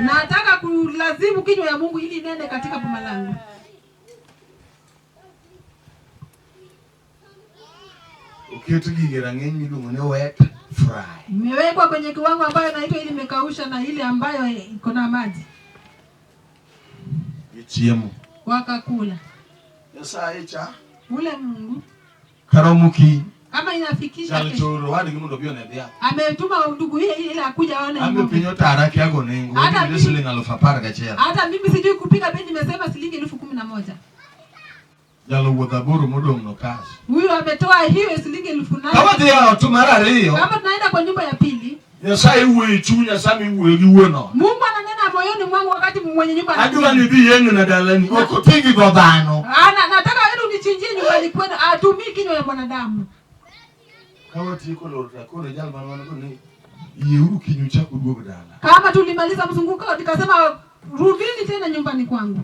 Nataka kulazimu kinywa ya Mungu ili nene katika boma langu. Imewekwa kwenye kiwango ambayo inaitwa ili imekausha na ile ambayo iko na maji. Wakakula. Ule Mungu Karamuki kama inafikisha ametuma ndugu ile akuja aone. Hata mimi sijui kupiga bendi, nimesema shilingi 11,000. Huyo ametoa hiyo shilingi 8,000. Kama tunaenda kwa nyumba ya pili, Mungu ananena moyoni mwangu wakati mwenye nyumba nataka wewe unichinjie nyumbani kwenu, atumii kinywa ya mwanadamu. Kama tulimaliza mzunguko nikasema rudini tena nyumbani kwangu.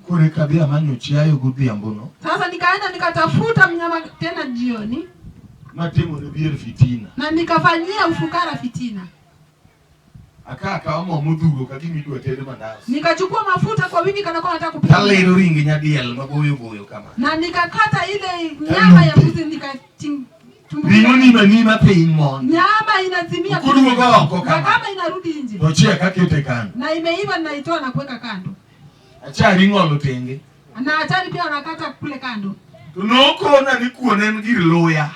Sasa nikaenda nikatafuta mnyama tena jioni. Na nikafanyia ufukara fitina. Nikachukua mafuta kwa wingi kana kwa nataka kupika. Na nikakata ile nyama ya mbuzi nyama inazimia na kama inarudi nje. Na imeiva naitoa na kuweka kando. Na achari pia anakata kule kando.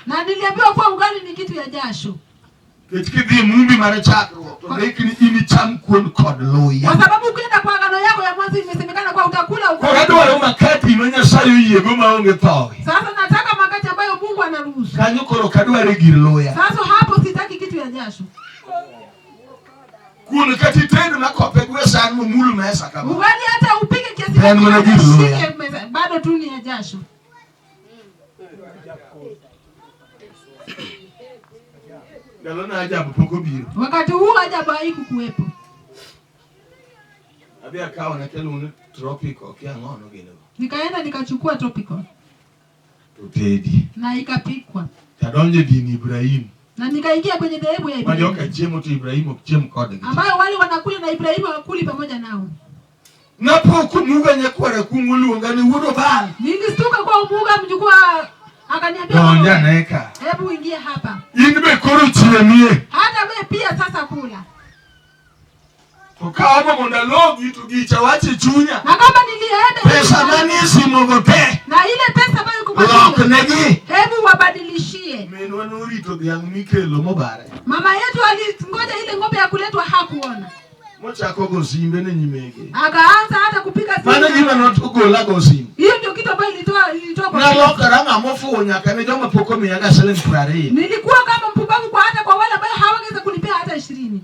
Na niliambiwa kwa ugali ni kitu ya jasho. Kwa sababu ukienda kwa agano yako ya mwanzo imesemekana kwa utakula ugali. Sasa nataka makati ambayo Mungu anaruhusu. Sasa hapo sitaki kitu ya jasho. Ugali hata upige kiasi gani bado tu ni ya jasho. Wakati huu ajabu haikukuwepo. Nikaenda nikachukua tropical. Na ikapikwa. Na nikaingia kwenye dhehebu ya Ibrahimu. Ambayo wale wanakula na Ibrahimu wakuli pamoja nao. Nilistuka kwa Mungu mjukua akaniambia, hebu ingia hapa. Hata wewe pia sasa kula. Na kama nilienda na ile pesa ambayo hebu wabadilishie. Mama yetu alingoja ile ng'ombe ya kuletwa hakuona. Akaanza hata kupika zima. Hiyo ndio kitu ambayo ilitoa kwa nilikuwa kama mpumbavu kwa hata kwa wale ambao hawangeweza kunipea hata 20.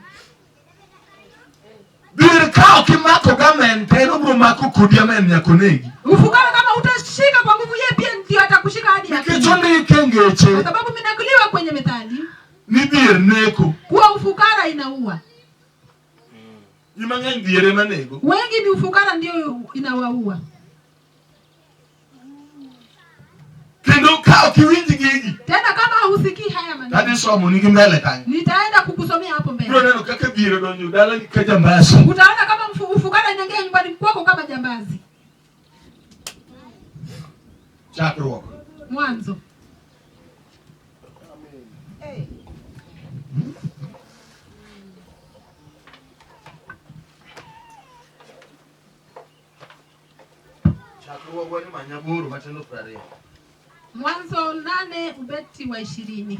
Ufukara kama utashika kwa nguvu yeye pia ndio atakushika hadi hapo. Kwa sababu minakuliwa kwenye methali. Ni Dhier Neko. Kwa ufukara inaua. Wengi ni ufukara ndio inawaua. Tena kama husikii haya maneno. Nitaenda kukusomea hapo mbele. Utaona kama ufukara inaingia nyumbani kwako kama jambazi. Mwanzo. Mwanzo 8 ubeti wa 20.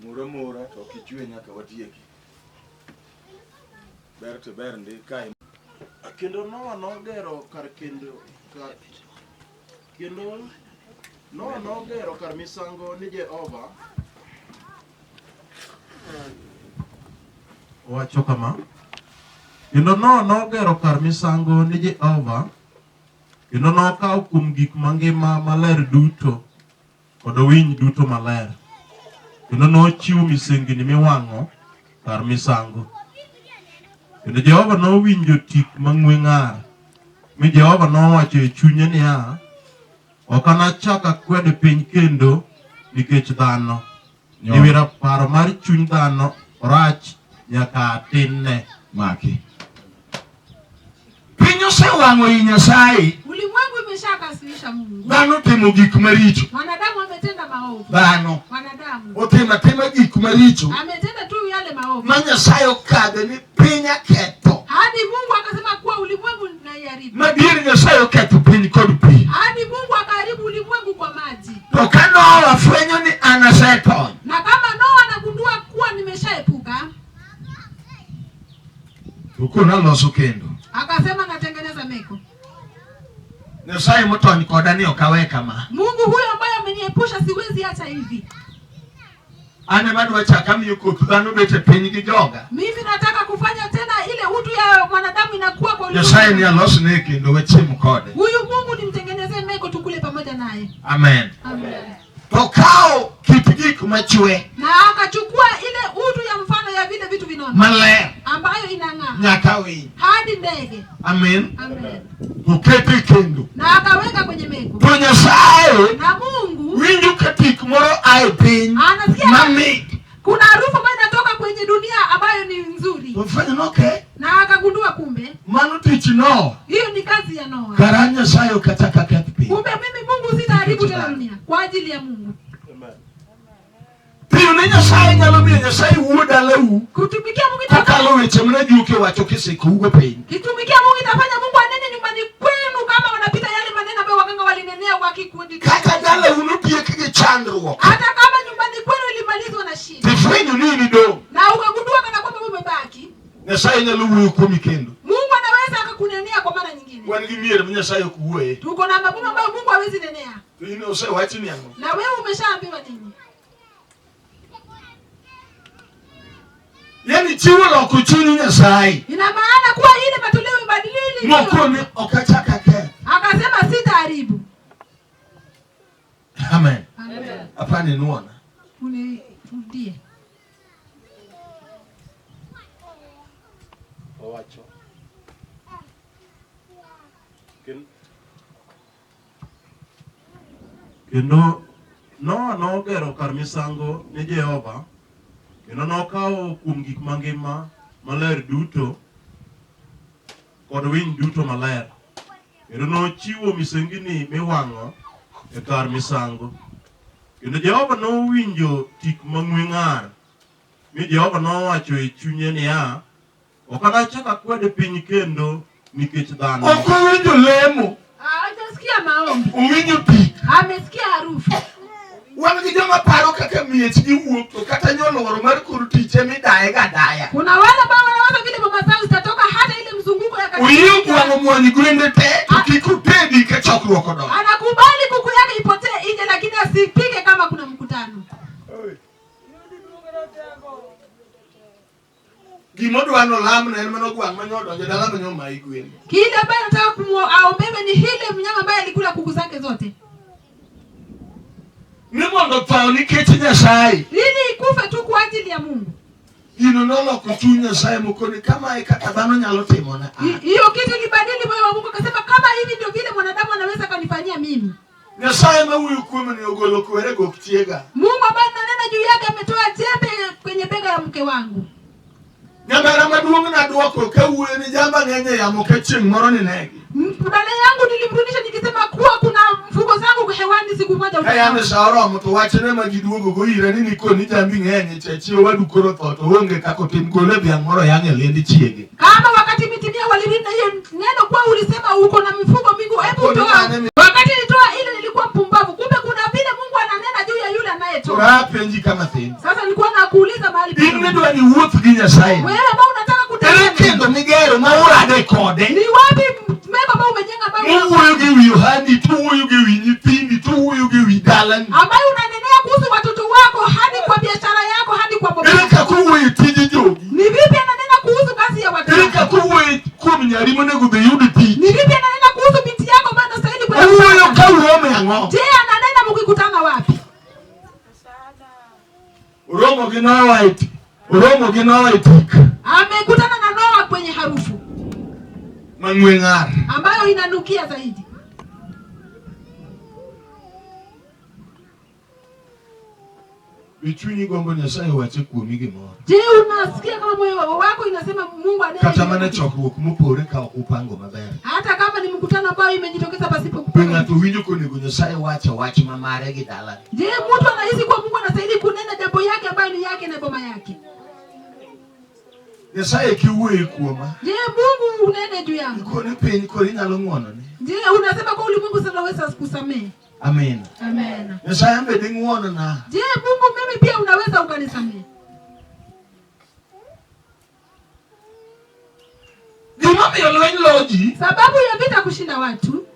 Mura to kichwe nyaka watieki. Berte bernde kai. Kendo nogero kar nogero kar misango ni Jehova. Wacho kama kendo nogero kar misango ni Jehova, kendo nokawo kum gik mangima maler duto kod winy duto maler, kendo nochiwo misengini miwang'o kar misango. Kendo Jehova nowinjo tik mang'we ng'ar, mi Jehova nowacho e chunye niya, Okana chaka kwede piny kendo nikech dhano. Niwira paro mar chuny dhano rach nyaka tinne maki. Pinyo se wango Nyasaye. Ulimwengu imeshakasirisha Mungu. Dhano timo gik maricho. Wanadamu wametenda maovu. Dhano. Wanadamu. Otema gik maricho. Ametenda tu yale maovu. Ma Nyasaye okadhe ni pinya ketho. Hadi Mungu akasema kuwa ulimwengu unaharibu. Ma Dhier Nyasaye oketho piny kod pi. Hadi Mungu akaharibu ulimwengu kwa maji. To ka Noah afwenyo ni an asetony. Na kama Noah anagundua kuwa nimeshaepuka, ukuna loso kendo. Akasema natengeneza meko. Nyasaye motony koda ni okaweka ma. Mungu huyo ambaye ameniepusha siwezi acha hivi. Ane madwa chaka miyo koth dhano bete piny gi joga. Mimi nataka kufanya tena ile utu ya mwanadamu inakuwa kwa ulimwengu. Nyasaye ni alos ne kendo wechim kode. Huyu Mungu nimtengenezee meko tukule pamoja naye. Amen. Amen. To kao kipigik machwe. Na akachukua ile utu ya mfano ya vile vitu vinono. Maler. Ambayo inang'aa. Nyakawi. Hadi ndege. Amen. Amen. Ukete kendo. Na akaweka kwenye meko. To Nyasaye. Na Mungu. Winju katik moro ae piny. Anasikia. Mami. Kuna harufu ambayo inatoka kwenye dunia ambayo ni nzuri. Ufanya noke. Na akagundua kumbe. Manu tichi no. Hiyo ni kazi ya Noah. Karanya sayo kataka katpi. Kumbe mimi Mungu sitaharibu tena dunia kwa ajili ya Mungu. Piyo ni Nyasaye nyalo miyo Nyasaye wuoda lau. Kutumikia Mungu Kakalo weche mna juke wacho kisiko uwe piny. Kitumikia Mungu itafanya Mungu anene nyumbani kwenu kama wanapita yale maneno ambayo waganga walinenea wakikundi. Kaka dala unupie kige chandruok. Hata kama nyumbani kwenu ilimalizwa na shida. Tifenyo nini do? Na ukagundua kana kwamba umebaki. Nyasaye nyalo wuyo komi kendo. Mungu anaweza akakunenea kwa mara nyingine. Wangi miere Nyasaye kuwe. Tuko na mambo ambayo Mungu hawezi nenea. Ine ose wachi ni yango. Na wewe umeshaambiwa nini? Yani chiwo lo kuchuni Nyasaye. Ina maana kuwa ile matoleo ibadilili. Mokoni okachaka ke. Akasema sitaharibu. Amen. Amen. Apane nuona. Unirudie. Owacho. Kendo nogero kar misango ni Jehova. Kendo nokawo kuom gik mangima maler duto kod winy duto maler. Kendo nochiwo misengini miwang'o e kar misango. Kendo Jehova nowinjo tik mang'we ng'ar. Mi Jehova nowacho e chunye niya, ok anachak akwede piny kendo nikech dhano. Ok owinjo lemo. Hajasikia maombi. Owinjo tik. Amesikia harufu. Wan gi joma paro kaka miech gi wuok to kata nyoloro mar kor tiche midaye ga daya. Kuna wale ambao wanawaza vile mama zao zitatoka hata ile mzunguko ya kanisa. Uyo kwango mwani gwende te kikupedi ke chokruok odo. Anakubali kuku yake ipotee nje lakini asipige kama kuna mkutano. Gimodwano lamna en mano gwang manyodo nje dala manyo mai gwende. Kile ambaye nataka kumuombe ni hile mnyama ambaye alikula kuku zake zote. Ni mondo tao nikech Nyasaye. Ili ikufe tu kwa ajili ya Mungu. Gino noloko chuny Nyasaye mokoni kama kaka dhano nyalo timo na. Hiyo kitu ilibadili moyo wa Mungu akasema kama hivi ndio vile mwanadamu anaweza kanifanyia mimi. Nyasaye mawuyo kuome ni ogolo kwere goktiega. Mungu ambaye nanena juu yake ametoa jembe kwenye bega ya mke wangu. Nyambara maduong' na duoko ka wuoyo ni jamba ng'enye yamo ka chieng' moro ni negi. Mbele yangu nilimrudisha nikisema kuwa kuna mfugo zangu hewani siku moja utaona. Kaya ameshaoro mtu wachene majiduogo go ira nini ko ni jambi ng'enye chechi wadu koro toto onge kako tim gole bya moro yange lendi chiege. Kama wakati mitimia walirinda hiyo neno kwa ulisema uko na mifugo mingi hebu toa. Wakati nitoa ile nilikuwa mpumbavu. Kumbe kuna vile Mungu ananena juu ya yule anayetoa. Turapenji kama thini. Sasa nilikuwa nakuuliza mahali pa. Ni ndo ni wuoth gi Nyasaye. Wewe ambao unataka kutenda kendo migero maura de kode. Ni wapi mema ambao umejenga ambao wuoyo gi wi hadi tu wuoyo gi wi nyithindi tu wuoyo gi wi dalani. Ambayo unanenea kuhusu watoto wako hadi kwa biashara yako hadi kwa bobo. Eka kuwe tiji jogi. Ni vipi ananena kuhusu kazi ya watoto? Eka kuwe kumnyari monego be yudi tiji. Ni vipi ananena kuhusu binti yako ambayo anastahili kwa wuoyo ka uome ango. Je, ananena mkikutana wapi? Uromo gi Noah iti. Uromo gi Noah itik. Amekutana na Noah kwenye harufu mang'we ng'ar ambayo inanukia zaidi. Bichuni gombo Nyasaye wache kuomi gimoro. Je, unasikia kama moyo wako inasema Mungu adai? Kata mana chokruok mopore ka upango maber. Hata kama ni mkutano ambao imejitokeza pasipo kupanga. Penga to winjo konego Nyasaye wacha wach mamare gi dala. Je, mtu anahisi kwa Mungu anastahili kunena jambo yake ambayo ni yake na boma yake? Nyasaye kiwuoyo kuoma. Je, Mungu unene juu yangu? Kone penyi kore nyalo ng'wono ni. Je, unasema kwa ulimwengu sasa unaweza kusamehe? Amen. Amen. Nyasaye ambe di ng'wono na. Je, Mungu mimi pia unaweza ukanisamehe? Gima miyo lweny loji. Sababu ya vita kushinda watu.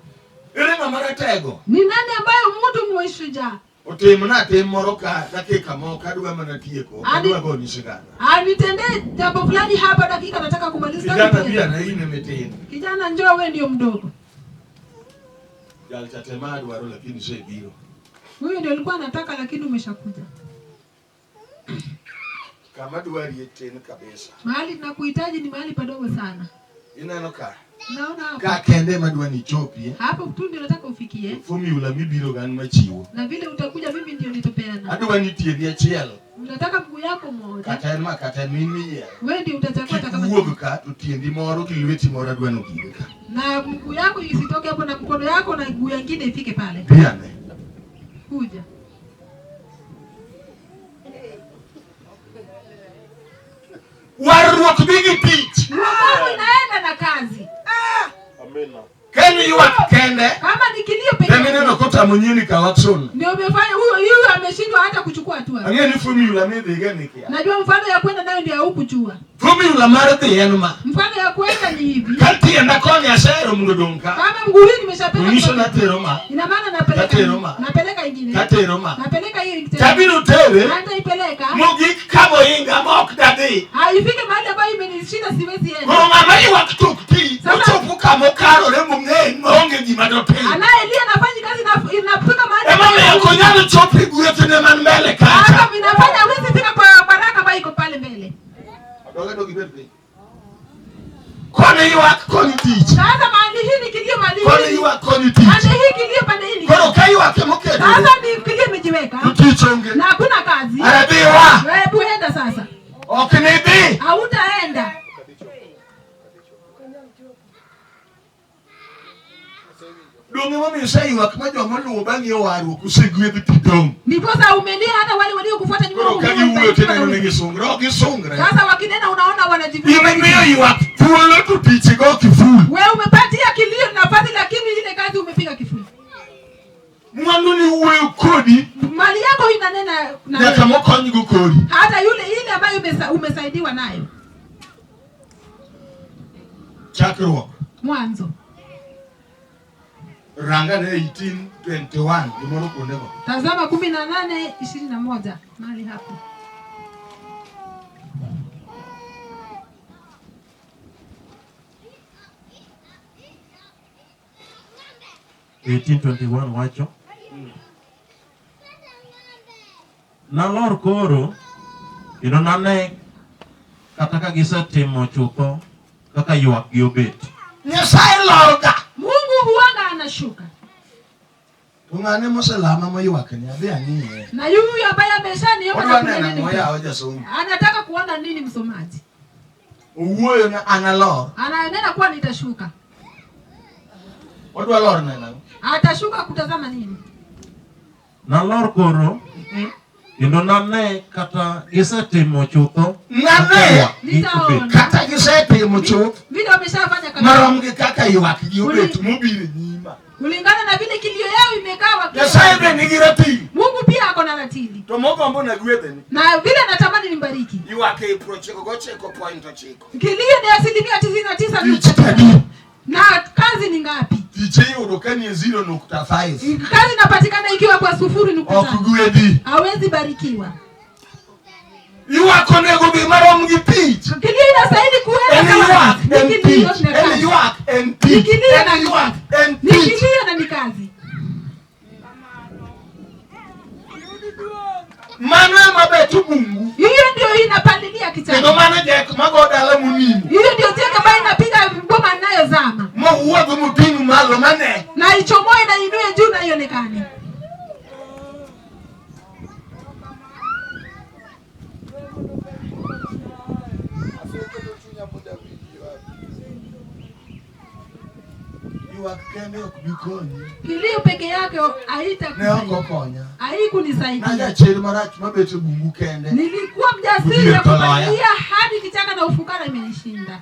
Ere ng'ama ratego. Ni nani ambayo mtu mwishujaa? Otimna tim moro ka dakika moko adwa mana tieko. Adwa goni sigana. Nitendee jambo fulani hapa dakika nataka kumaliza. Kijana pia na ine meteni. Kijana njoo wewe ndio mdogo. Jal chatema adwaro lakini sebiro. Wewe ndio ulikuwa unataka lakini umeshakuja. Kama dwari yeten kabisa. Mahali tunakuhitaji ni mahali padogo sana. Inano ka. Naona hapo. Ka kende madwani chopie. Hapo tu ndio nataka ufikie. Fumi ulamibiro gan machiwo. Na vile utakuja mimi ndio nitopeana. Adwani tiedi achiel. Unataka mguu yako mmoja. Kata mimi ya. Wewe ndio utachagua kama uogo ka tutiendi moro kilweti moro adwano gika. Na mguu yako isitoke hapo na mkono yako na mguu nyingine ifike pale. Pia ne. Kuja. Warruok bigi tich. Mungu inaenda na kazi. Amina. Keni yuak kende. Kama ni kilio pekee. Mimi neno kota munyini ka Watson. Ndio umefanya huyo ameshindwa hata kuchukua hatua. Angeni formula mimi gani kia. Najua mfano ya kwenda nayo ndio hukujua. Formula mara de yanuma. Mfano ya kwenda ni hivi. Kati enda koni asero mngudonka. Kama mguu hii nimeshapeleka. Unisho na teroma. Ina maana napeleka. Tateroma. Napeleka ingine. Tateroma. Napeleka hii tena. Tabiru tere. Hata ipeleka. Mugik kabo inga mok dadi. Haifike mahali ambapo imenishinda siwezi enda. Mama yuak tukti. Uchopuka mokaro le mung'e monge gima dope. Anaelia nafanya kazi na inafika mahali. Mama yako nyalo chopi guete ne man mbele kata. Hata ninafanya hawezi fika kwa baraka ambayo iko pale mbele. Doga dogi bebe. Kone yuak koni tich. Sasa mahali hii ni kilio mahali hii. Kone yuak koni tich. Mahali hii kilio pande hii. Kono kai wake mokete. Sasa ni kilio imejiweka. Utichonge. Na hakuna kazi. Arabiwa. Wewe enda sasa. Okinibi. Hautaenda. Donge mami sai wak majo maluo bangi Owaru kusegwedhi tidong. Ndiposa umelia hata wale waliokufuata nyuma. Kono kagi wuo tena ngi sungro gi sungre. Sasa wakinena unaona wanajivuta. Imemeo yuak fulo tu tichi go kifulu. Wewe umepatia kilio nafasi lakini ile kazi umepiga kifuli. Mwandu ni wuo kodi. Mali yako inanena na Ya kama konyi go kodi. hata yule ile ambayo umesaidiwa nayo. Chakro. Mwanzo. Ranga ne 18:21 dimoro kondego. Tazama 18:21 mahali hapo. wacho. Nalor koro ino nane kata ka gisetimo chutho kaka yuak gi obet. Nyasaye lorga. Mungu huanga anashuka. Tungane moselama moyuak ni abi ang'iye. Na yuyu ambaye ameshaniomba na kunena moya hoja somo. anataka kuona nini msomaji? Uwuoyo na analor. Anaendelea kuwa nitashuka. Odwa lor nena. Atashuka kutazama nini? Nalor koro ino nane kata gisetimo chutho. Nane. Nitaona. Kata gisetimo chutho. Vile wameshafanya kama marom gi kaka yuak gi obet mobire nyima. kulingana na vile kilio yao imekaa wakati. Nyasaye be nigi ratili. Mungu pia ako na ratili. To mogombo na gwedheni. Na vile natamani nimbariki. Yuak e 9.9. Kilio ni 99.9. Na kazi ni ngapi? Tiche yudo kani 0.5. Kazi inapatikana ikiwa kwa 0.5. Okugwedi. Hawezi barikiwa. Yuak onego bi marom gi tich. Kilio inastahili kuenda kama kilio na ni kazi. Mano mabetu Mungu. Hiyo ndio inapalilia kitanda. Ndio maana Jek magodala munini. Hiyo ndio tega ambayo inapiga ngoma inayozama. Uwago mutinu malo mane. Na ichomoe na inue juu na ionekane. Kende okubikonyi. Kilio peke yake haitakusaidia. Haikunisaidia. Naja cheri marach mabeto bungu kende. Nilikuwa mjasiri ya kupatia hadi kichaka na ufukara imenishinda.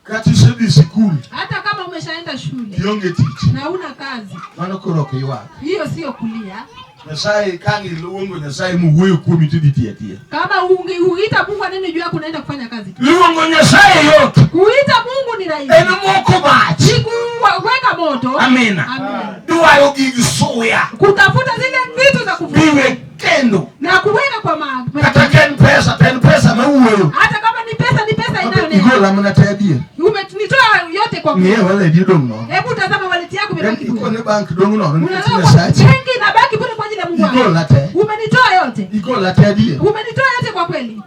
Kati sebi sikuli. Hata kama umeshaenda shule. Kionge tichi. Na una kazi. Mano koroke iwaka. Hiyo sio kulia. Nyasaye kangi luongo Nyasaye muweyo kuomi tudi tia. Kama huita Mungu anene juu yako unaenda kufanya kazi. Luongo Nyasaye yote. Kuita Mungu ni rahisi. Eno moko bachi. Kuweka moto. Amina. Duwayo gigisuya. Kutafuta zile vitu za kufanya. Biwe kendo. Na kuweka kwa maana. Kata ten pesa mauweyo. Hata kama ni pesa inayonena. Igola mnataya Dhier. Umenitoa yote kwa Mungu. Niye wale Dhier dongo. Hebu tazama wallet yako imebaki. Iko ne bank dongo no. Benki na baki bure kwa ajili ya Mungu. Igola te. Umenitoa yote. Igola te Dhier. Umenitoa yote kwa kweli.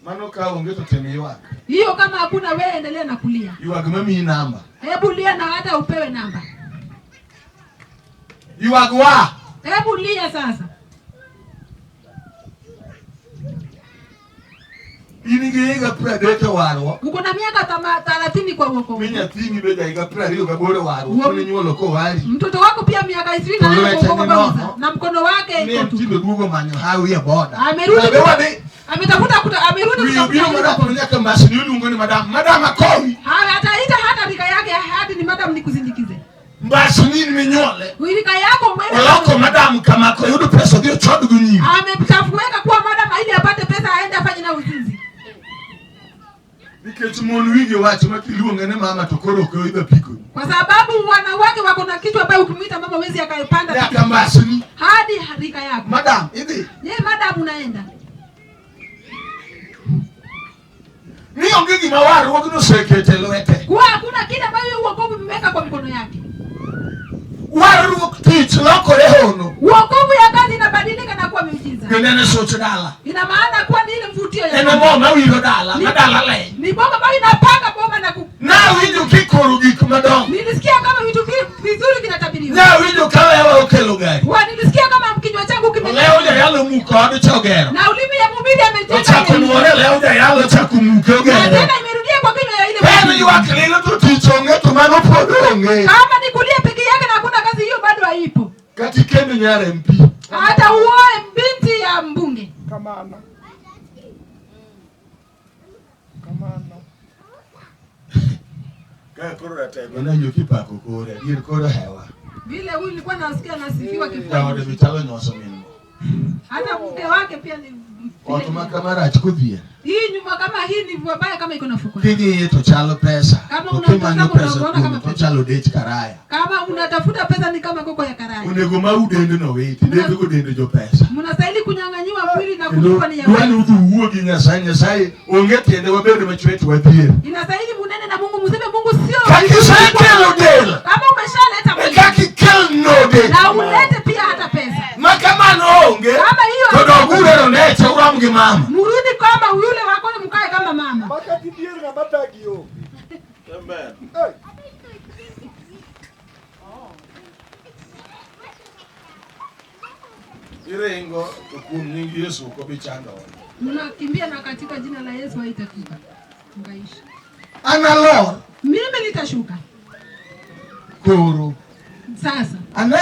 Mano ka ongeto teme iwaka. Hiyo kama hakuna wewe endelea na kulia. Iwaka mami namba. Hebu lia na hata upewe namba. Iwaka wa. Hebu lia sasa. Inigeiga pradete waro. Uko na miaka 30 kwa wokovu. Minya tingi beda iga pradi ukabore waro. Kone nyuolo ko wali. Mtoto wako pia miaka 20 na wokovu kabisa. Na mkono wake iko tu. Tindo dugo manyo hawi ya boda. Amerudi. Amerudi Bio mara kwa nyaka mbasi ni yulu ngoni madam akowi. Ataita hata rika yake hadi ni madam nikusindikize. Mbasi nini minyole. Rika yako mwenye. Waloko madam kama kwa yudu pesa dio chodu gunyi. Ametafueka kuwa madam ili apate pesa aende afanye na uzinzi. Nikech mon wingi wacho makiluonga ne mama to koro ko iba piko. Kwa sababu wanawake wako na kitu ambayo ukimwita mama wezi akaipanda. Ya kambasini. Hadi harika yako. Madam, hivi. Madam unaenda. Ni ongegi mawaru wagino sekete loete. Kwa hakuna kile ambayo wokovu umeweka kwa mikono yake. Waru teach loko lehono. Wokovu ya kazi inabadilika na kuwa miujiza. Genene sote dala. Ina maana kuwa ni ile mvutio ya. Ene mama wilo dala, madala le. Ni bomba ambayo inapanga bomba na na widu kikoru gikumado. Nilisikia kama vitu vizuri vinatabiriwa. Na widu kama yawa okelo gari. Nilisikia kama kinywa changu kimejaa. Leo ya yalo muko ado chogero. Na ulimi ya mhubiri amejenga. Chako nuore leo ya yalo chaku muko gero. Na tena imerudia kwa kinywa ya ile. Beno yuwakililo tu tichonge tumano podonge. Kama ni kulia peke yake na hakuna kazi hiyo bado haipo. Katikeni nyare MP. Hata uoe binti ya mbunge. Kamana. Kaya koro ratego na yuki pako kore. Dhier koro hewa. Vile huyu nilikuwa nasikia nasifiwa kifua. Ya wade mitalo nyoso mingo. Hata mke wake pia ni Otuma kamara achiko Dhier. Hii nyumba kama hii ni vibaya kama iko na fuko. Kini to chalo pesa. Kama unataka unaona kama to chalo date karaya. Kama unatafuta pesa ni kama koko ya karaya. Unego maudende no wait. Dende ko dende jo pesa. Mnastahili kunyang'anyiwa mwili na kulipa ni ya. Duani udu uwo gi Nyasaye onge tiende wabende machwetu wa Dhier. Inastahili munene na Mungu mseme Mungu sio. Kakisakelo del. Kama umeshaleta mwili. Kakikel no del. Na ulete pia hata pesa. Makamano onge. Kama hiyo. Kodogure no neche uramge mama. Murudi kama yule wako ni mkae kama mama. Makati Dhier na matagio. Amen. Irengo tukum nyingi Yesu ko bichando. Mnakimbia na katika jina la Yesu haitafika. Mkaishi. Analor. Mimi nitashuka. Koro. Sasa. Ane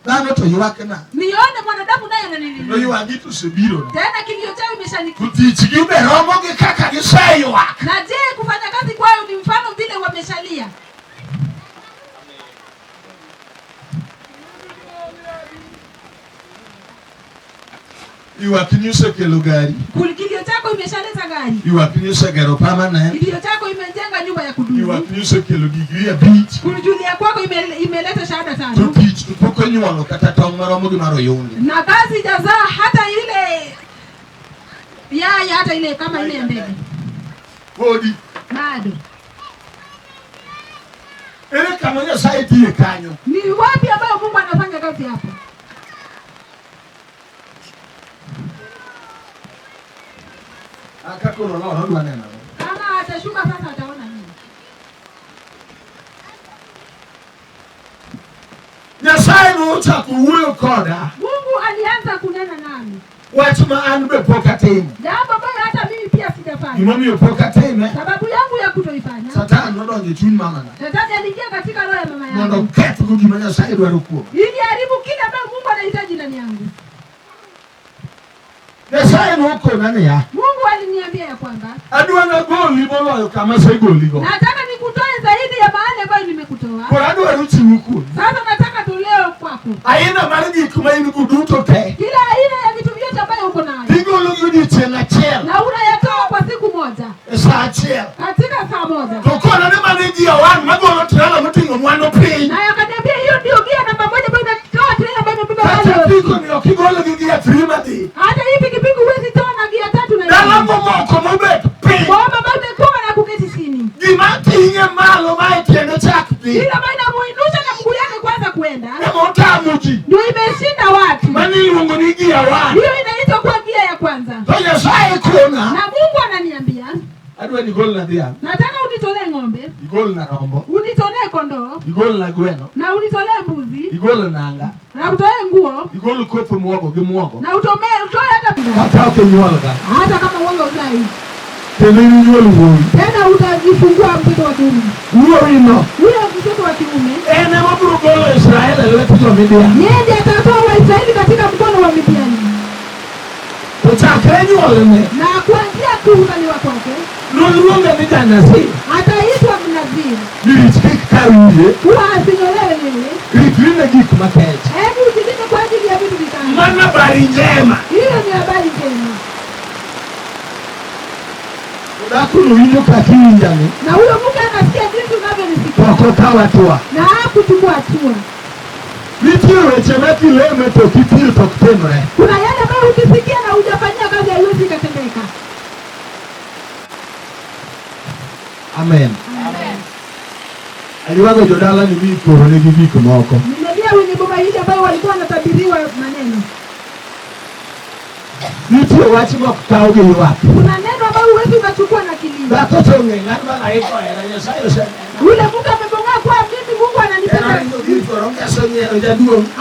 dano to yuwakna. Nione mwanadamu naye ananini. No yuwagi to sebiro. Tena kilio chao imeshanikua. Kutichigi ube romo ge kaka gisayo wak. Na je kufanya kazi kwao ni mfano vile wameshalia. Iwakinyuse kelo gari. Kilio chako imeshaleta gari. Iwakinyuse gero permanent. Kilio chako imejenga nyumba ya kudumu. Iwakinyuse kelo degree ya beach. Kujulia kwako imeleta shahada tano. To teach to poko nyuolo kata tong maromo gi maro yonde. Na kazi jazaa hata ile yaya hata ile kama ile ya ndege. Bodi. Bado. Ele kama Nyasaye tie kanyo. Ni wapi ambayo Mungu anafanya kazi hapo? Akakoro no ndo nena. Kama atashuka sasa ataona nini? Nyasaye no chaku wuyo koda. Mungu hata kunena nami. Wachuma anbe pokateni. Jambo ambayo hata mimi pia sijafanya. Imami pokateni. Sababu yangu ya kutoifanya. Satan nodonje chuni mama na. Shetani aliingia katika roho ya mama yangu. Mondo ketu kugimanya saidu arukuo. Ili haribu kile ambacho Mungu anahitaji ndani yangu. Nyasaye nuko nani ya? Mungu aliniambia ya kwamba adua na goli bolo kama sai goli go. Nataka nikutoe zaidi ya mahali ambayo nimekutoa. Kwa adua ruchi huko. Sasa nataka toleo kwako. Aina mariji kumaini kuduto te. Kila aina ya vitu vyote ambayo uko nayo. Pigo lugudi tena chela. Na unayatoa kwa siku moja. Saa chela. Katika saa moja. Tokona ne mariji ya wan magolo tena mtingo mwano pin. Na yakaniambia hiyo ndio gia namba moja ambayo inatoa tena ambayo imebeba wale. Hata pigo ni okigolo gigia trimadi. Hata hii pikipiki huwezi toa na gia 3 na. Dala moko mobet pin. Bomba bado kwa na kuketi chini. Gimati inge malo mai tiende chakpi. Kila maana muinusha na mguu yake kwanza kuenda. Na motamuji. Ndio imeshinda watu. Mani mungu ni gia watu. Hiyo inaitwa kwa gia ya kwanza. Tonya sai kuna. Na Mungu ananiambia adwa ni gol na dia. nataka unitolee ng'ombe. Igol na rombo. Unitolee kondoo. Igol na gweno. Na unitolee mbuzi. Igol na anga. Na utoe nguo. Igol kopo muogo gimuogo. Na utoe hata Hata ukinyolga. hata kama uongo udai. Tena ni nyolo ngoni. Tena utajifungua mtoto wa kiume. Huyo ino. Huyo mtoto wa kiume. Na maburu golo Israeli letu wa Midian. Yeye ndiye atatoa Waisraeli katika mkono wa Midiani. Utakenyo oleme. Na kuanzia kuzaliwa kwake. Nuluonga Midian. Ataitwa Mnaziri. Nilisikikaruye. Huwa asinyolewe yeye. Nilipinde giku makeche. Hebu usijinde kwa ajili ya vitu vitano. Mana habari njema. Hiyo ni habari njema. Udakulu winyo kakiinjani. Na huyo mke anasikia jinsi unavyonisikia. Wako kawa tua. Na hakuchukua hatua. Vitio wechemeti leme tokitiri tokitemre. Kuna yale ambayo ukisikia na hujafanyia kazi haiwezi ikatendeka. Amen. Amen. Aliwaga jodala ni mii korone giviko moko. Nimejia wenye boma hili ambayo walikuwa wanatabiriwa maneno. Vitio wachima kutauge wapi. Kuna neno ambayo huwezi ukachukua na kilimo. Batoto ngengana na iko era nyasayo sana. Yule Mungu amebonga kwa mimi, Mungu ananipenda.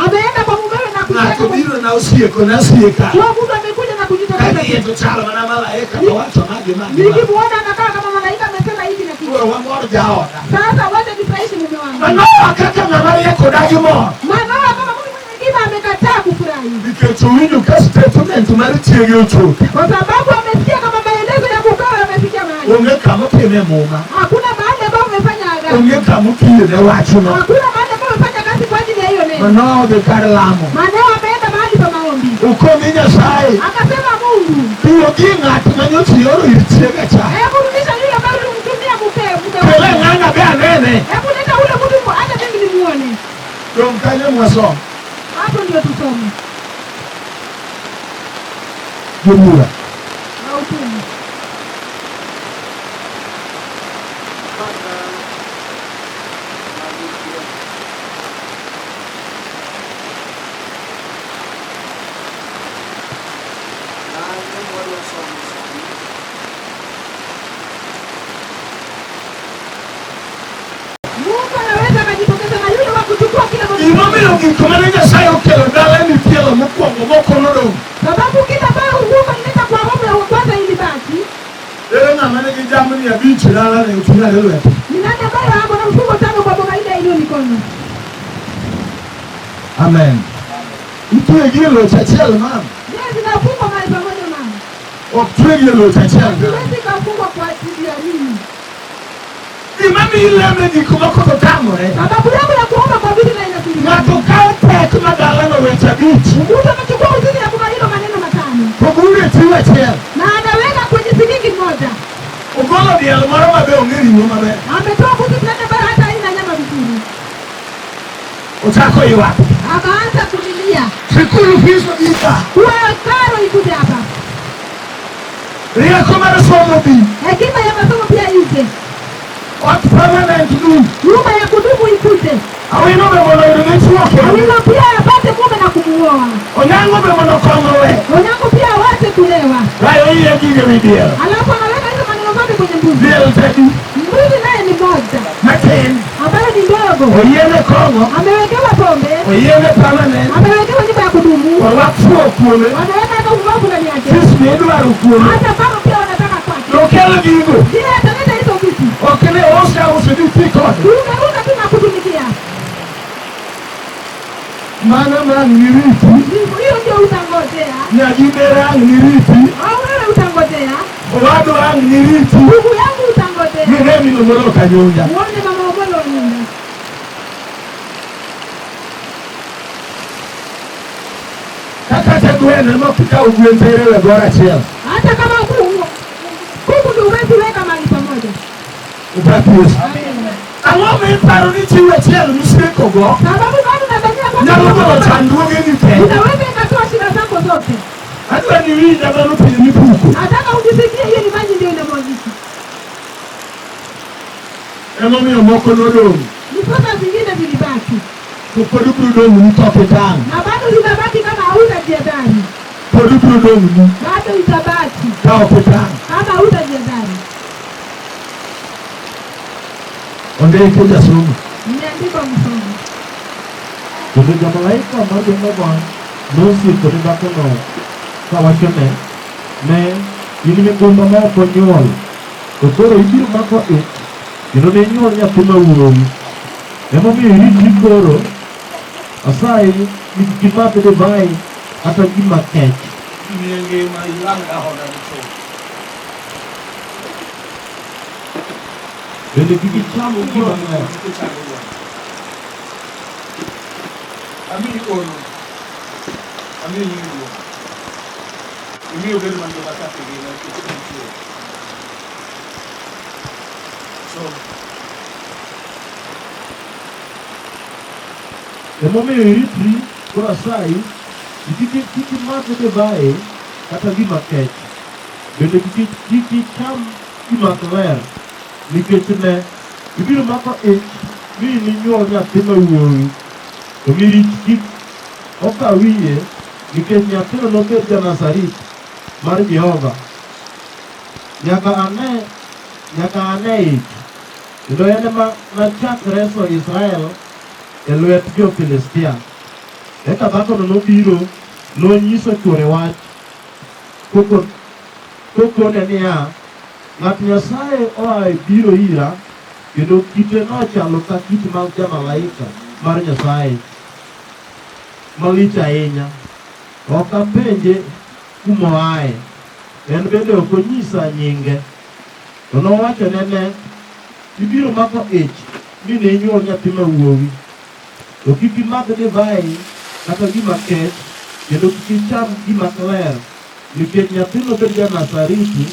Ameenda kwa mumewe na kujeka. Biro na usieko na sieka. Kwa Mungu amekuja na kujitokeza. Kani yetu chala na malaika na watu maji maji. Nikimuona anakaa kama malaika amesema hivi na kitu. Wa morja hawa. Sasa wacha nifurahishe mume wangu. Mana akaka na malaika daji mo. Maana kama Mungu mwingine amekataa kufurahi. Niketuwinyo kasi statement maritiege ucho. Kwa sababu amesikia kama maelezo ya kukaa yamefikia mahali. Unge kama kime moma. Hakuna mahali ambapo umefanya agano. Unge kama kile na watu no. Hakuna mahali ambapo umefanya kazi kwa ajili ya hiyo neno. Manao de karlamo. Manao ameenda mahali pa maombi. Uko minya sai. Akasema Mungu. Tuo ginga tumanyoti yoro iritiega cha. Hebu rudisha yule ambaye ulimtumia mkeo. Kele nganga bea nene. Hebu leta ule mtu hata mimi nimuone. Ndio mkanye mwaso. Hapo ndio tusome. Jumura. Na utume. Mungu anaweza kujitokeza na yule wa kuchukua kila mtu. Imamilo kikomanya sayo kelo daleni pielo mkongo mokonodo. Sababu kila bao Mungu analeta kwa mambo ya kwanza ili basi. Leo na maana kijamii ya bichi lala na utumia leo hapo. Ni nani ambaye hapo na mfungo tano kwa boma ile iliyo mikono. Amen. Mtuwe gilo chachelo mama. Yeye zinafungwa mahali pamoja mama. Mtuwe gilo chachelo. Siwezi kufungwa kwa ajili ya nini? Imami ile amejikuba kwa tamo Sababu yangu ya kuomba kwa vitu na inasiri. Natokata kama dalano wecha bichi. Mungu amechukua uzuri ya boma hilo maneno matano. Pogure tiwe chel. Na anaweka kwenye silingi moja. Ugolo dia mara mabe ongeri nyuma be. Ametoa kuzi fulani ambayo hata haina nyama vizuri. Utako iwa. Akaanza kulilia. Sikulu fiso ika. Kwa karo ikuje hapa. Ria koma somo bi. Hekima ya masomo pia ije. What permanent do? Nyumba ya kudumu ikuje. Awino be mono ngechi wake. Awino pia apate mume na kumuoa. Onyango be mono kongo we. Onyango pia awate kulewa. Rayo hiyo gige video. Alafu anaweka hizo maneno zote kwenye mbuzi. Ndio tadi. Mbuzi naye ni moja. Maten. Ambayo ni ndogo. Oyele kongo. Amewekewa pombe. Oyele permanent. Amewekewa nyumba ya kudumu. wafuo kuome. Wanaweka hata ubavu ndani yake. Sisi ni Edward kuome. Hata kama pia wanataka kwake. Lokele gingo. Ndiye ataleta hizo vitu. Okele osha usiditi kote. Unga tu na kutumikia. Maana niriti. Hiyo ndio utangojea. Nyajibera niriti. Au wewe utangojea. Wadu wangu niriti. Ndugu yangu utangojea. Mimi nomoro kanyonja. Muone mama Obala nyumba. Kaka tegwene mapika ugwenterewe bora cheo. Hata kama kuku ndio uwezi weka mahali pamoja. Ubatizo. Angome paro ni chiwe cheo nisiko go. Sababu bado nadhania kwa Nyalo chanduge ni pe. unaweza ikatoa shida zako zote. Hata ni winda bado ni puku. Nataka ujisikie hiyo ni maji ndio inamwagika. Angome moko nodomu. Nipata zingine zilibaki. Kupoduku domu ni tope tano. Na bado zitabaki kama hautajiadhari. Poduku domu ni. Bado itabaki. Tope tano. Kama hautajiadhari. Ondei kuja somo. Nimeandika msomo. Kundi jamalaika majo mwa nosi kundi bakono kawachone ne ini migomba moko nyuol. Okoro ibiro mako ne nyuol nyathima wuowi. Emomiyo iriti koro asayi gimake divai kata gima kech. Mienge ma ilanga hoda nito. Bende gicham gima ng'er. Amini kono. Amini nyuo. Imiyo bedo manjo batake gina kitu. So Emomiyo iritri koro asayi kiki make divai kata gima kech. Bende kiki cham gima ler. Nikech ne ibiro mako ni nyuol nyathima wuowi. To mirit kik okawiye nikech nyathino nobed ja-Nazarit mar Jehova. Nyaka ane ich. Kendo en ema nachak reso Israel e lwet jo-Filistia. Eka dhakono nobiro nonyiso chwore wach kokone niya, ng'at Nyasaye oae biro ira kendo kite nochalo ka kit mag jamalaika mar Nyasaye malich ahinya. Ok apenje kumoae, en bende ok onyisa nyinge. To nowachone ne ibiro mako ich mi ne inyuol nyathima wuowi. To kik imadh divai kata gima kech kendo kik icham gima ler nikech nyathino bed ja-Nazariti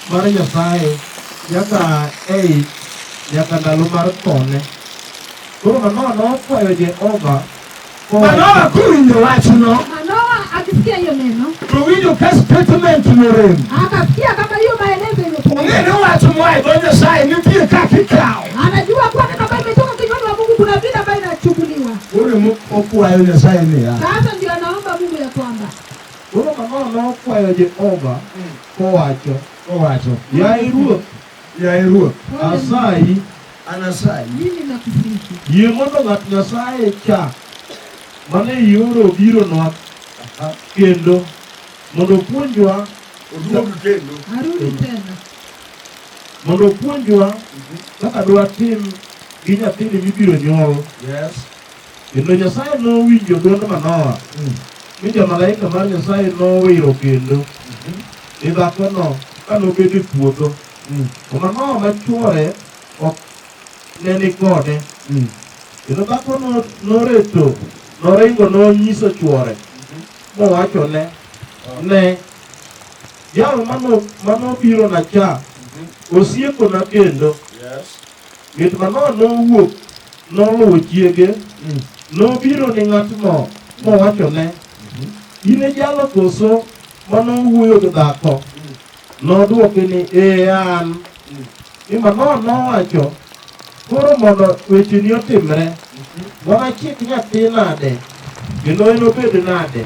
mar Nyasaye nyaka ndalo mar thone. Koro Manoa nokwayo Jehova Manoa kuwinjo wachno. Manoa akisikia hiyo neno. Kuwinjo ka statement norem. Akasikia kama hiyo maelezo imetoka. Ongene watu mwae bo Nyasaye nitie kakikao. Anajua kwa neno ambayo imetoka kinywani mwa Mungu kuna vile ambayo inachukuliwa. Ule okwayo Nyasaye ni ya. Sasa ndio anaomba Mungu ya kwamba. koro Manoa nokwayo Jehova kowacho Yaye Ruoth. asayi Anasayi. Mimi nakusihi. yie mondo ng'at Nyasaye cha mane ioro bironwa kendo mondo puonjwa Oduogo kendo. Arudi tena. mondo puonjwa kaka dwatim gi nyathini mibiro nyuol. Yes. Kendo Nyasaye nowinjo dwond Manoa mi jamalaika mar Nyasaye nowiro kendo ni dhakono kanobedo e puodho. To Manoa machuore ok ne ni kode. Kendo dhakono noringo nonyiso chuore mowachone ne jal manobiro na cha osiekona kendo. Git Manoa nowuok noluwo chiege nobiro ni ng'atno mowachone in jalo koso manowuoyo gi dhako. Nodwoke ni an. Manoa nowacho koro mondo wecheni otimre wanachik nyathi nade kendo en obed nade.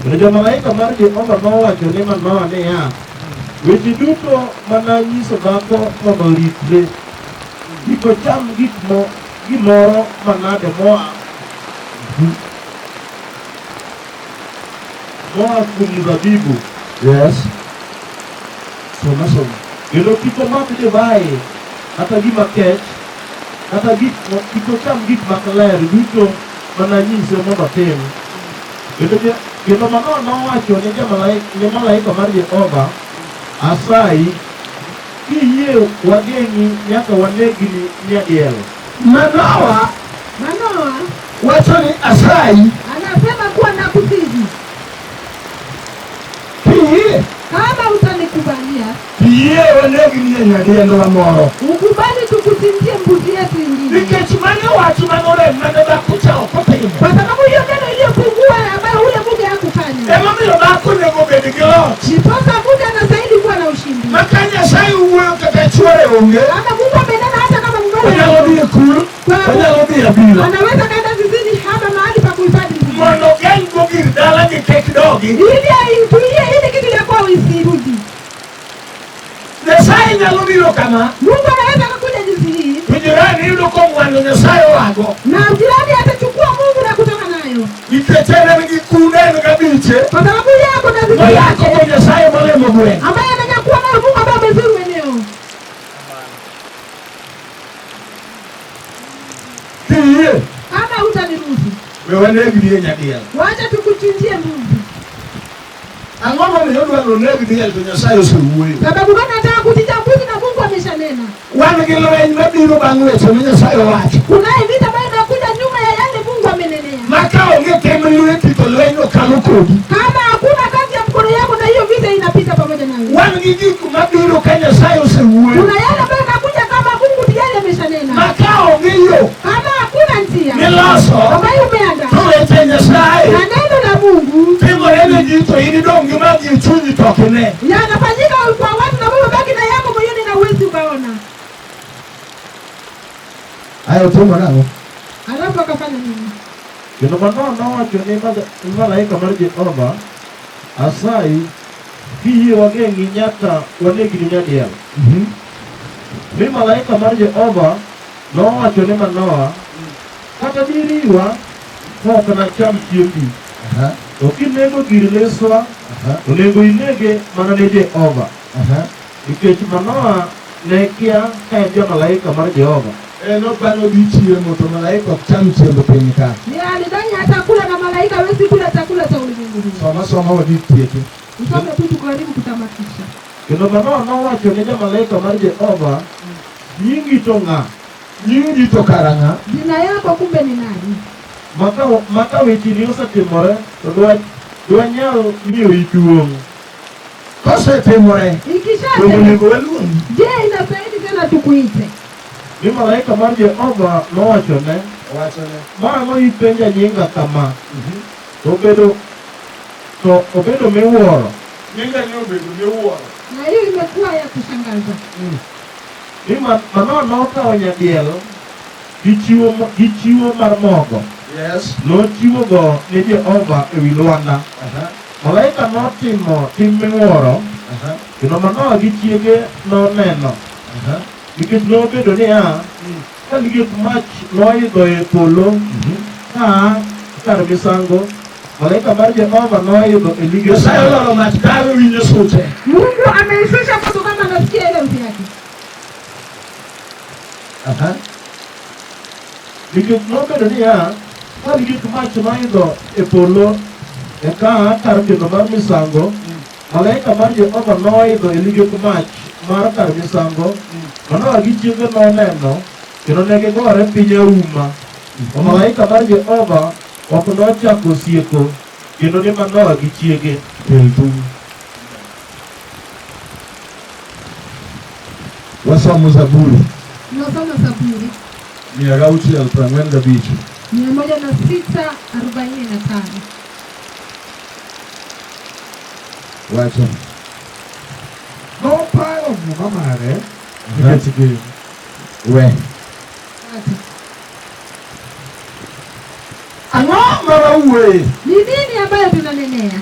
Kendo jamalaika mar Jehova nowacho ni Manoa niya, weche duto mananyiso dhako mondo oritre kik ocham gimoro manade moa moa kuom mzabibu. Yes. Soma. Kendo kik omadh divai kata gima kech kata kik ocham gik makler duto mananyise mondo otim. Kendo Manoa nowacho ne malaika mar Jehova, asayi kiyie wageng'i nyaka wanegni nyadiel. Manoa wacho ni asayi anasema kuwa nakusihi kiyie kama utanikubalia kiyie wanegni nyadiel wa moro. ukubali tukuchinjie mbuzi yetu ingine. Nikech mano watu manore mane bakucha okotimo. Kwa sababu hiyo neno iliyopungua ambayo ule muge hakufanya. Ema milo bako nego bedi gilot. Niposa muge anastahili kuwa na ushindi. Makanya sai uwe kata chuore unge. Ama Mungu amenena hata kama mngome. Wanalodi kuru. Wanalodi bila. Anaweza kaenda zizini hapa mahali pa kuhifadhi. Mondo gani bogir dala ni kek dogi. Ili aintuie ili kitu ya kwa isirudi. Nyasaye nyalo biro kama. Mungu anaweza kukuja jinsi hii. Jirani yudo ko mwando Nyasaye wago. Na jirani atachukua Mungu na kutoka nayo. Iketene ni kunen gabiche. Kwa sababu yako na zidi yako kwa Nyasaye mole mgwe. ambaye ananyakuwa nayo Mungu ambaye amezuru eneo. Kiye. Kama hutaniruhusu. Wewe negni nyadiel. Wacha tukuchinjie mbuzi. Angoma ni yodo alo negni nyadiel to Nyasaye osewuoyo. Sababu gani nataka kuchinja mbuzi na Mungu ameshanena? Wan gi lweny mabiro bang' weche ma Nyasaye wacho. Kunaye vita ambayo inakuja nyuma ya yale Mungu amenenea. Maka onge tem lweti to lweny okalo kodi. Kama hakuna kazi ya mkono yako na hiyo vita inapita pamoja nawe. Wan gi gik mabiro ka Nyasaye osewuoyo. Kuna yale ambayo inakuja kama Mungu tayari ameshanena. Maka onge yo. Kama hakuna njia Niloso. ambayo umeandaa. To weche Nyasaye. Na neno la Mungu. Timore ne ji to in dongi magi chunyi to kine. Yanafanyika kwa watu na wewe baki na yako moyoni na uwezi ukaona. Ayo tuma nao. Alafu akafanya nini? Kendo Manoa nowacho ne malaika mar Jehova, asayi kiyie wageng'i nyaka wanegni nyadiel. Mi malaika mar Jehova nowacho ne Manoa, kata diriwa ok nacham chiembi. To kinego gir leswa, onego inege mana ne Jehova. Nikech Manoa ne kia ka en ja-malaika mar Jehova. No bano di chiemo to malaika ok cham chiemb piny ka. Ni alidhani atakula na malaika hawezi kula chakula cha ulimwengu huu. Soma wadi tieke. Usome tu tukaribu kutamatisha. Kendo Manoa nowacho ne ja-malaika mar Jehova, nyingi to ng'a? Nyingi to karang'a? Jina yako kumbe ni nani? Maka wechini osetimore to dwanyal miyoyi duong'. Kosetimore. Ikishatimore. Onego waluongi. Je, inastahili tena tukuite? Mi malaika mar Jehova nowachone, mano ipenja nyinga kama, to obedo miwuoro. Nyinga ni obedo miwuoro. Na hiyo imekuwa ya kushangaza. Manoa nokawo nyadiel gi chiwo mar mogo. Yes. Nochiwo go ne Jehova ewi lwanda. Malaika notimo tim miwuoro. Kendo Manoa gi chiege noneno. Nikech nobedo niya, ka liet mach noidho e polo ka kar misango, malaika mar Jehova noidho e lige. Nyasaye oloro mach dawe winjo sute. Mungu ameishusha moto kama anasikia ile sauti yake. Nikech nobedo niya, ka liet mach noidho e polo e ka kar kendo mar misango, malaika mar Jehova noidho e lige mach mar kar misango. Manoa gi chiege noneno kendo ne gigore piny auma. Malaika mar Jehova ok nochako sieko kendo ni Manoa gi chiege. Wasomo Zaburi. Tunasoma Zaburi 645. 106:45. Wacho. Noparo muma mare. We. Ang'o mawauoye? Ni nini ambayo tunanenea?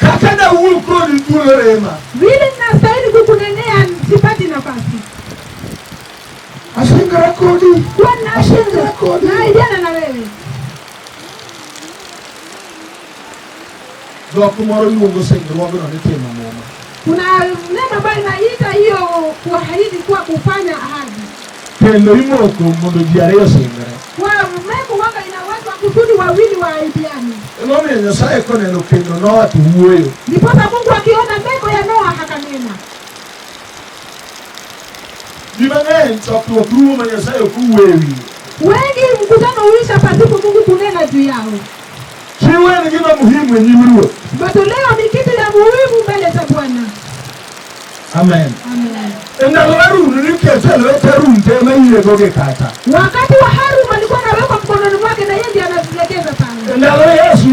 Kaka na uo kodi thuolo rema. Vile ninastahili kukunenea sipati nafasi. Asenga Asingara kodi. Bwana asingara kodi. Naidiana na wewe. Doko moro yuongo singruogo no nitimo moma. Kuna neno ambalo inaita hiyo kuahidi kuwa kufanya ahadi. Kendo imoko mondo ji ariyo singre. Kwa Mungu wanga ina watu wakusudi wawili waahidiane. Ngombe Nyasaye koneno kendo Noa tuwuoyo. Ndiposa Mungu akiona mbeko ya Noa hakanena. Jimang'eny chokruok rumo ma Nyasaye ok uwewi. Wengi mkutano huisha pasipo Mungu kunena juu yao. Chiwo en gima muhimu e nyim Ruoth. Matoleo ni kitu ya muhimu mbele za Bwana. Amen. Amen. Ndalo Harun nikech lwete Harun tema yiego kata. Wakati wa Harun alikuwa anaweka mkononi mwake na yeye ndiye anazilegeza pale. Ndalo Yesu